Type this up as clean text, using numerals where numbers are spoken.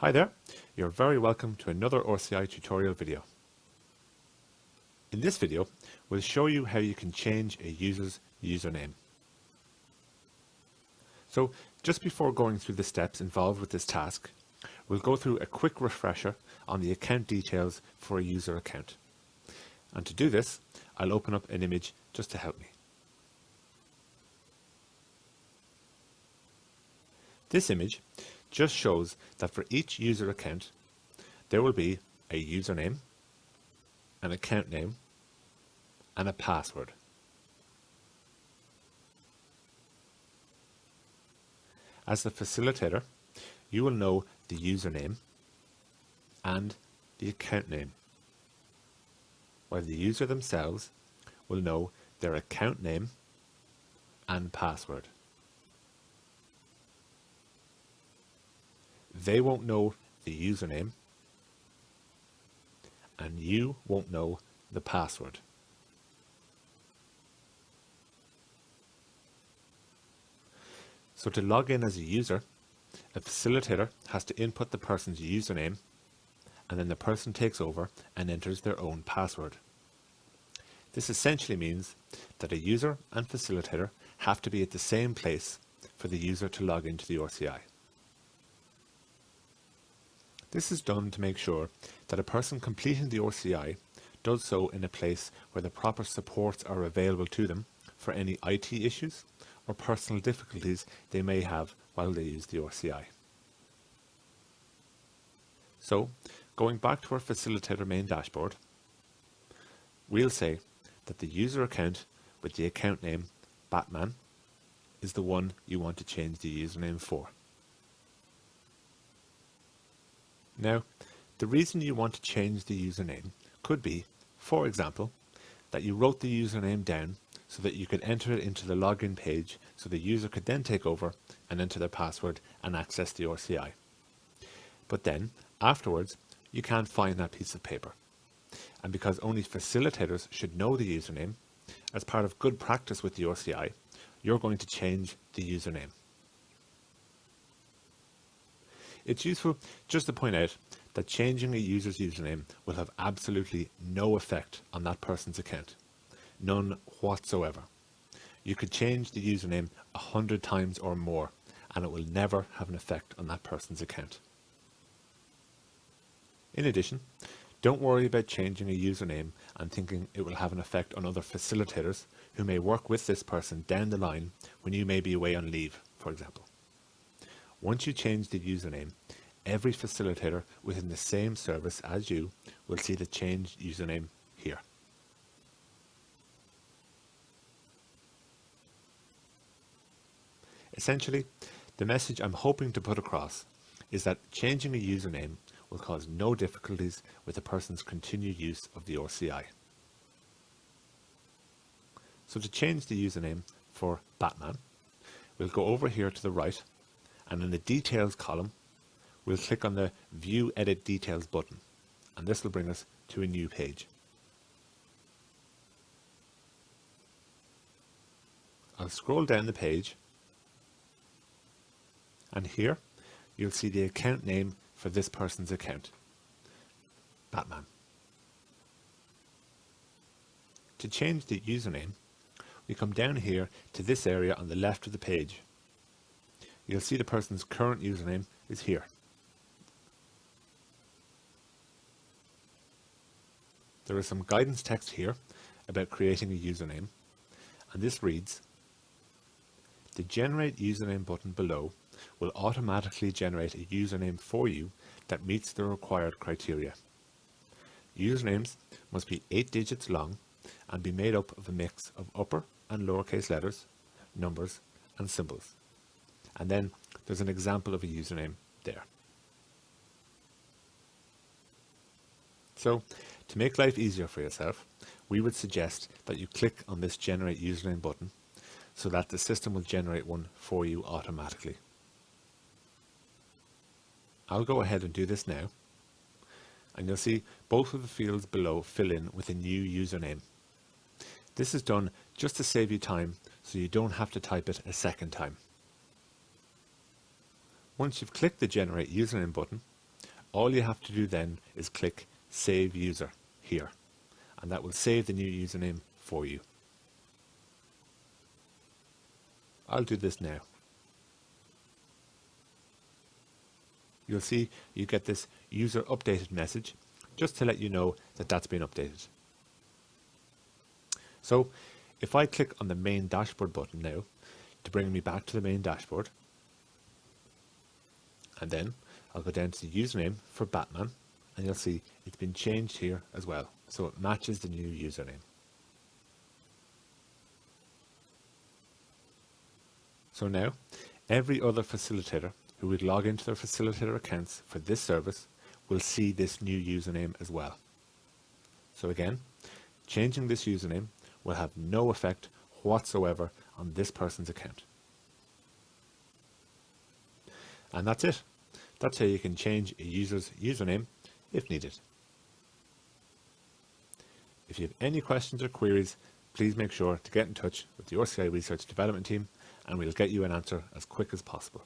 Hi there, you're very welcome to another RCI tutorial video. In this video, we'll show you how you can change a user's username. So just before going through the steps involved with this task, we'll go through a quick refresher on the account details for a user account. And to do this, I'll open up an image just to help me. This image just shows that for each user account, there will be a username, an account name, and a password. As the facilitator, you will know the username and the account name, while the user themselves will know their account name and password. They won't know the username, and you won't know the password. So to log in as a user, a facilitator has to input the person's username, and then the person takes over and enters their own password. This essentially means that a user and facilitator have to be at the same place for the user to log into the RCI. This is done to make sure that a person completing the RCI does so in a place where the proper supports are available to them for any IT issues or personal difficulties they may have while they use the RCI. So, going back to our Facilitator main dashboard, we'll say that the user account with the account name Batman is the one you want to change the username for. Now, the reason you want to change the username could be, for example, that you wrote the username down so that you could enter it into the login page so the user could then take over and enter their password and access the RCI. But then, afterwards, you can't find that piece of paper. And because only facilitators should know the username, as part of good practice with the RCI, you're going to change the username. It's useful just to point out that changing a user's username will have absolutely no effect on that person's account. None whatsoever. You could change the username 100 times or more, and it will never have an effect on that person's account. In addition, don't worry about changing a username and thinking it will have an effect on other facilitators who may work with this person down the line when you may be away on leave, for example. Once you change the username, every facilitator within the same service as you will see the changed username here. Essentially, the message I'm hoping to put across is that changing a username will cause no difficulties with a person's continued use of the RCI. So to change the username for Batman, we'll go over here to the right, and in the Details column, we'll click on the View Edit Details button, and this will bring us to a new page. I'll scroll down the page, and here you'll see the account name for this person's account, Batman. To change the username, we come down here to this area on the left of the page. You'll see the person's current username is here. There is some guidance text here about creating a username, and this reads, "The Generate Username button below will automatically generate a username for you that meets the required criteria. Usernames must be 8 digits long and be made up of a mix of upper and lowercase letters, numbers, and symbols." And then there's an example of a username there. So, to make life easier for yourself, we would suggest that you click on this Generate Username button so that the system will generate one for you automatically. I'll go ahead and do this now, and you'll see both of the fields below fill in with a new username. This is done just to save you time so you don't have to type it a second time. Once you've clicked the Generate Username button, All you have to do then is click Save User here, and that will save the new username for you. I'll do this now. You'll see you get this user updated message just to let you know that that's been updated. So if I click on the main dashboard button now to bring me back to the main dashboard, and then I'll go down to the username for Batman, and you'll see it's been changed here as well, so it matches the new username. So now every other facilitator who would log into their facilitator accounts for this service will see this new username as well. So again, changing this username will have no effect whatsoever on this person's account. And that's it. That's how you can change a user's username if needed. If you have any questions or queries, please make sure to get in touch with the RCI Research Development team, and we'll get you an answer as quick as possible.